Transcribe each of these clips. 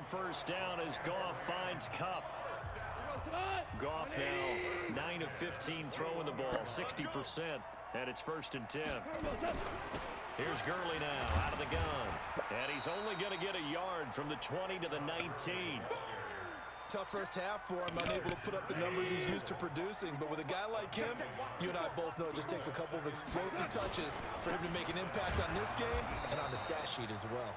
first down as Goff finds Kupp. Goff now 9 of 15 throwing the ball, 60%, and it's 1st and 10. Here's Gurley now out of the gun, and he's only going to get a yard from the 20 to the 19. Tough first half for him, unable to put up the numbers he's used to producing. But with a guy like him, you and I both know it just takes a couple of explosive touches for him to make an impact on this game and on the stat sheet as well.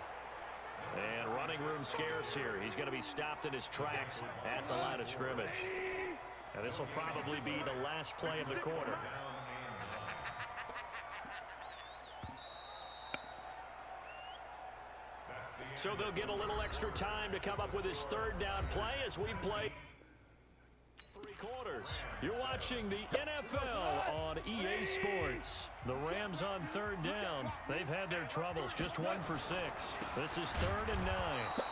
And running room scarce here. He's going to be stopped in his tracks at the line of scrimmage. And this will probably be the last play of the quarter. So they'll get a little extra time to come up with his 3rd down play as we play 3 quarters. You're watching the NFL on EA Sports. The Rams on 3rd down. They've had their troubles, just 1 for 6. This is 3rd and 9.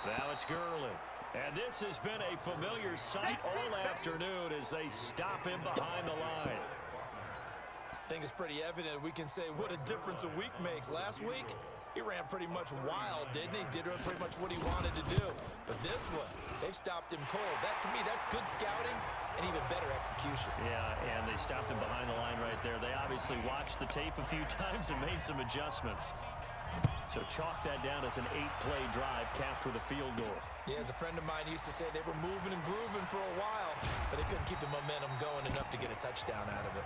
Now it's Gurley. And this has been a familiar sight all afternoon as they stop him behind the line. I think it's pretty evident. We can say what a difference a week makes. Last week, he ran pretty much wild, didn't he? Did pretty much what he wanted to do. But this one, they've stopped him cold. That, to me, that's good scouting and even better execution. Yeah, and they stopped him behind the line right there. They obviously watched the tape a few times and made some adjustments. So chalk that down as an 8-play drive capped with a field goal. Yeah, as a friend of mine used to say, they were moving and grooving for a while, but they couldn't keep the momentum going enough to get a touchdown out of it.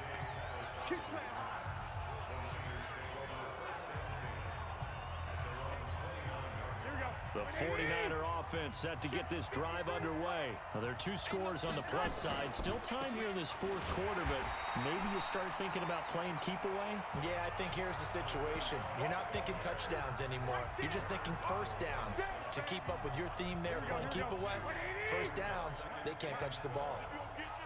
The 49er offense set to get this drive underway. Now, there are 2 scores on the plus side. Still time here in this 4th quarter, but maybe you start thinking about playing keep away? Yeah, I think here's the situation. You're not thinking touchdowns anymore. You're just thinking first downs. To keep up with your theme there, playing keep away, first downs, they can't touch the ball.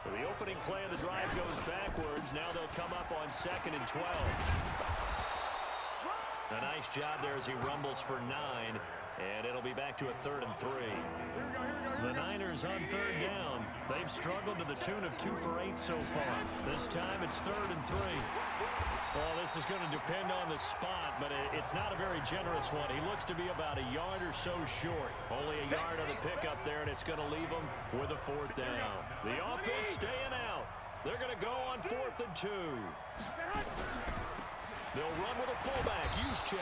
So the opening play of the drive goes backwards. Now they'll come up on 2nd and 12. A nice job there as he rumbles for 9. And it'll be back to a 3rd and 3. The Niners on 3rd down. They've struggled to the tune of 2 for 8 so far. This time it's 3rd and 3. Well, this is going to depend on the spot, but it's not a very generous one. He looks to be about a yard or so short. Only a yard on the pickup there, and it's going to leave him with a 4th down. The offense staying out. They're going to go on 4th and 2. They'll run with a fullback, use check.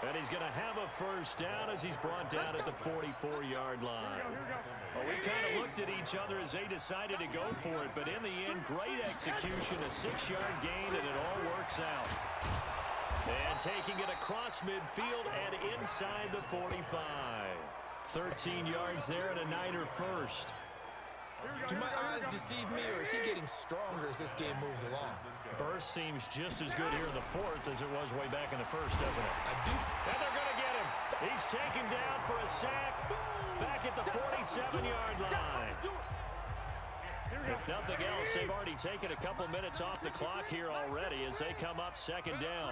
And he's going to have a first down as he's brought down at the 44-yard line. Well, we kind of looked at each other as they decided to go for it, but in the end, great execution, a 6-yard gain, and it all works out. And taking it across midfield and inside the 45. 13 yards there and a Niner first. Do my eyes deceive me, or is he getting stronger as this game moves along? Burst seems just as good here in the 4th as it was way back in the 1st, doesn't it? I do. And they're going to get him. He's taken down for a sack back at the 47-yard line. If nothing else, they've already taken a couple minutes off the clock here already as they come up 2nd down.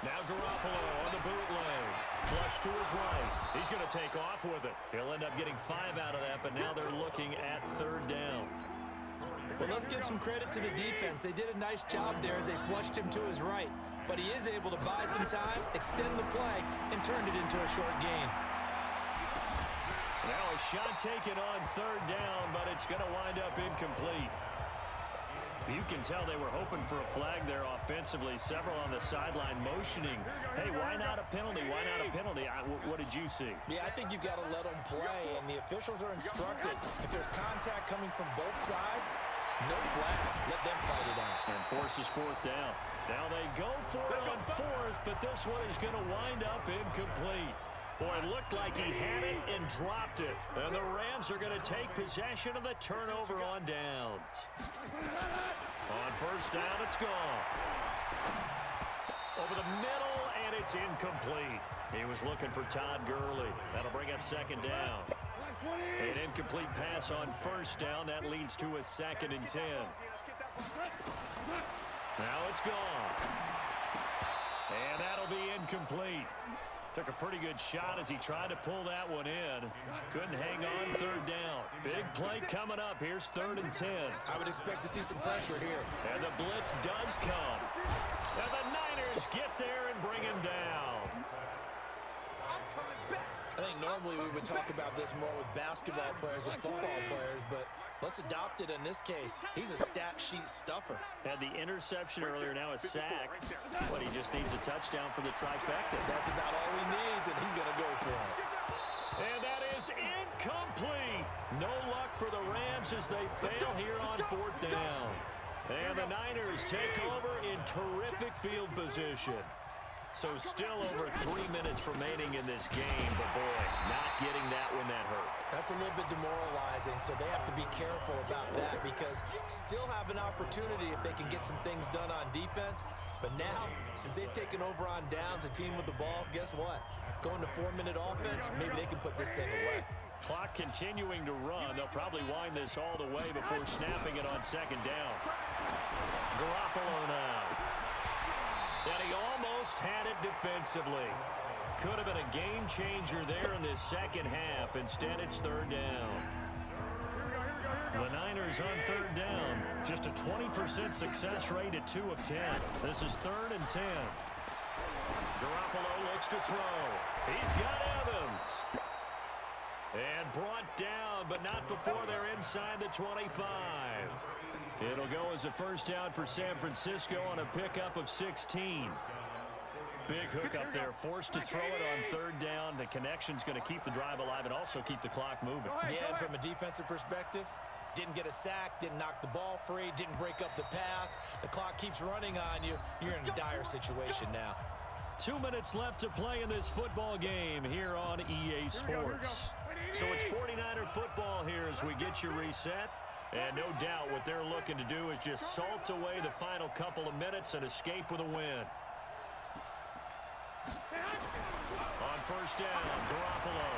Now Garoppolo on the bootleg. Flush to his right. He's going to take off with it. He'll end up getting 5 out of that, but now they're looking at 3rd down. Well, let's give some credit to the defense. They did a nice job there as they flushed him to his right. But he is able to buy some time, extend the play, and turn it into a short gain. Now a shot taken on 3rd down, but it's going to wind up incomplete. You can tell they were hoping for a flag there offensively. Several on the sideline motioning. Hey, why not a penalty? Why not a penalty? What did you see? Yeah, I think you've got to let them play, and the officials are instructed. If there's contact coming from both sides, no flag. Let them fight it out. And forces 4th down. Now they go for it on 4th, but this one is going to wind up incomplete. Boy, it looked like he had it and dropped it. And the Rams are going to take possession of the turnover on downs. On 1st down, it's gone. Over the middle, and it's incomplete. He was looking for Todd Gurley. That'll bring up 2nd down. An incomplete pass on 1st down. That leads to a 2nd and 10. Now it's gone. And that'll be incomplete. Took a pretty good shot as he tried to pull that one in. Couldn't hang on 3rd down. Big play coming up. Here's 3rd and 10. I would expect to see some pressure here. And the blitz does come. And the Niners get there and bring him down. I think normally we would talk about this more with basketball players and football players, but let's adopt it in this case. He's a stat sheet stuffer. Had the interception earlier, now a sack. But he just needs a touchdown for the trifecta. That's about all he needs, and he's going to go for it. And that is incomplete. No luck for the Rams as they fail here on 4th down. And the Niners take over in terrific field position. So still over 3 minutes remaining in this game, but boy, not getting that when that hurt. That's a little bit demoralizing, so they have to be careful about that because still have an opportunity if they can get some things done on defense. But now, since they've taken over on downs, a team with the ball, guess what? Going to 4-minute offense, maybe they can put this thing away. Clock continuing to run. They'll probably wind this all the way before snapping it on 2nd down. Garoppolo now. And he almost had it defensively. Could have been a game changer there in this second half. Instead, it's 3rd down. The Niners on 3rd down. Just a 20% success rate at 2 of 10. This is 3rd and 10. Garoppolo looks to throw. He's got Evans. And brought down, but not before they're inside the 25. It'll go as a 1st down for San Francisco on a pickup of 16. Big hook up there, forced to throw it on 3rd down. The connection's going to keep the drive alive and also keep the clock moving. Yeah, and from a defensive perspective, didn't get a sack, didn't knock the ball free, didn't break up the pass. The clock keeps running on you. You're in a dire situation now. 2 minutes left to play in this football game here on EA Sports. So it's 49er football here as we get you reset. And no doubt what they're looking to do is just salt away the final couple of minutes and escape with a win. On 1st down, Garoppolo.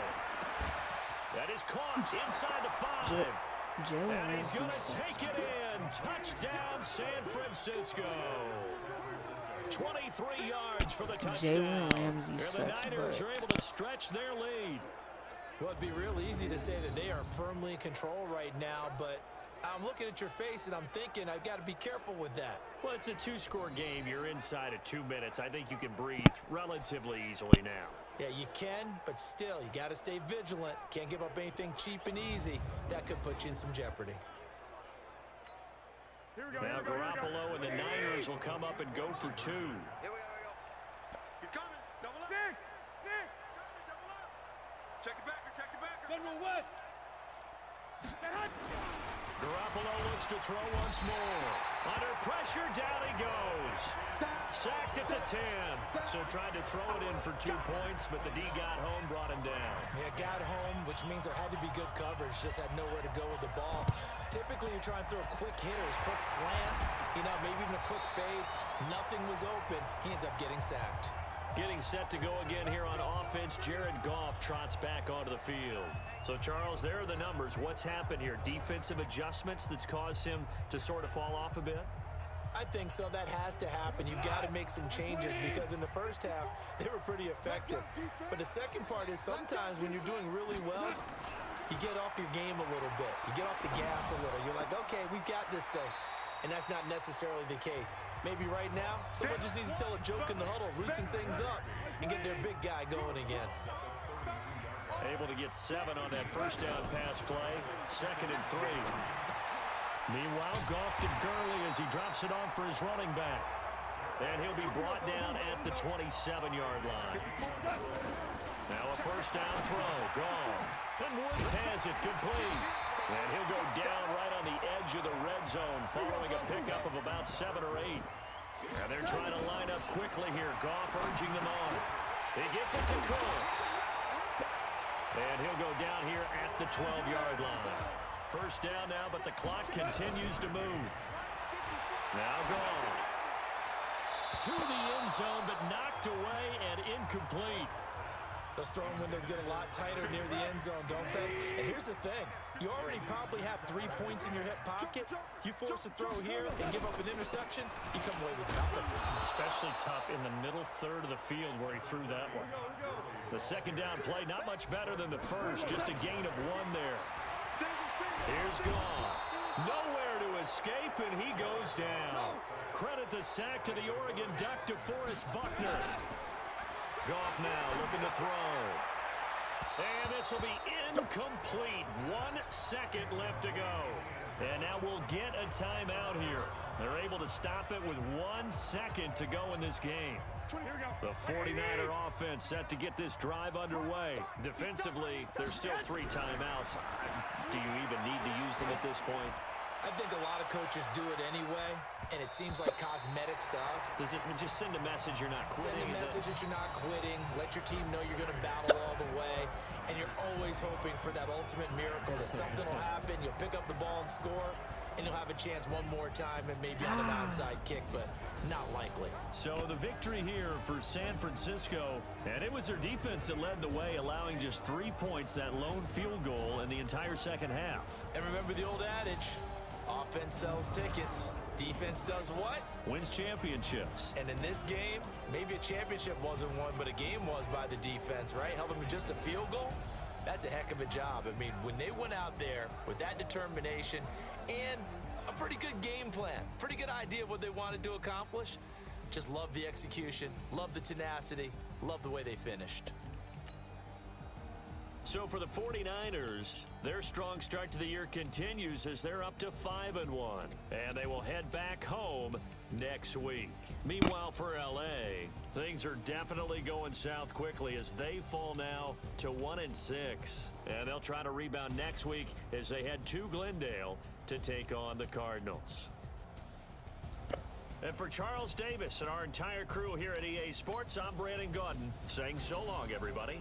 That is caught inside the 5. And he's going to take it in. Touchdown, San Francisco. 23 yards for the touchdown. And the Niners are able to stretch their lead. Well, it'd be real easy to say that they are firmly in control right now, but I'm looking at your face and I'm thinking I've got to be careful with that. Well, it's a 2-score game. You're inside of 2 minutes. I think you can breathe relatively easily now. Yeah, you can, but still, you got to stay vigilant. Can't give up anything cheap and easy. That could put you in some jeopardy. Now Garoppolo and the Niners will come up and go for 2. Here we go. He's coming. Double up. Nick. Double up. Check it back. General West. Garoppolo looks to throw once more. Under pressure, down he goes. Sacked at the 10. So tried to throw it in for 2 points, but the D got home, brought him down. Yeah, got home, which means there had to be good coverage. Just had nowhere to go with the ball. Typically, you're trying to throw quick hitters, quick slants, maybe even a quick fade. Nothing was open. He ends up getting sacked. Getting set to go again here on offense. Jared Goff trots back onto the field. So, Charles, there are the numbers. What's happened here? Defensive adjustments that's caused him to sort of fall off a bit? I think so. That has to happen. You've got to make some changes because in the first half, they were pretty effective. But the second part is sometimes when you're doing really well, you get off your game a little bit. You get off the gas a little. You're like, okay, we've got this thing. And that's not necessarily the case. Maybe right now, someone just needs to tell a joke in the huddle, loosen things up, and get their big guy going again. Able to get 7 on that 1st down pass play. 2nd and 3. Meanwhile, Goff to Gurley as he drops it on for his running back. And he'll be brought down at the 27-yard line. Now a 1st down throw. Goff. And Woods has it complete. And he'll go down right on the edge of the red zone following a pickup of about 7 or 8. And they're trying to line up quickly here. Goff urging them on. He gets it to Cooks. And he'll go down here at the 12-yard line. 1st down now, but the clock continues to move. Now Goff. To the end zone, but knocked away and incomplete. Those throwing windows get a lot tighter near the end zone, don't they? And here's the thing. You already probably have 3 points in your hip pocket. You force a throw here and give up an interception, you come away with nothing. Especially tough in the middle third of the field where he threw that one. The 2nd down play, not much better than the first. Just a gain of 1 there. Here's Goff. Nowhere to escape, and he goes down. Credit the sack to the Oregon Duck, DeForest Buckner. Goff now looking to throw. And this will be incomplete. 1 second left to go. And now we'll get a timeout here. They're able to stop it with 1 second to go in this game. The 49er offense set to get this drive underway. Defensively, there's still 3 timeouts. Do you even need to use them at this point? I think a lot of coaches do it anyway, and it seems like cosmetics to us. Does it just send a message you're not quitting? Send a message that you're not quitting. Let your team know you're going to battle all the way, and you're always hoping for that ultimate miracle that something will happen, you'll pick up the ball and score, and you'll have a chance one more time and maybe on an onside kick, but not likely. So the victory here for San Francisco, and it was their defense that led the way, allowing just 3 points, that lone field goal in the entire second half. And remember the old adage, offense sells tickets. Defense does what? Wins championships. And in this game, maybe a championship wasn't won, but a game was by the defense, right? Held them to just a field goal. That's a heck of a job. I mean, when they went out there with that determination and a pretty good game plan, pretty good idea of what they wanted to accomplish, just love the execution, love the tenacity, love the way they finished. So for the 49ers, their strong start to the year continues as they're up to 5-1. And they will head back home next week. Meanwhile, for LA, things are definitely going south quickly as they fall now to 1-6. And they'll try to rebound next week as they head to Glendale to take on the Cardinals. And for Charles Davis and our entire crew here at EA Sports, I'm Brandon Gaudin saying so long, everybody.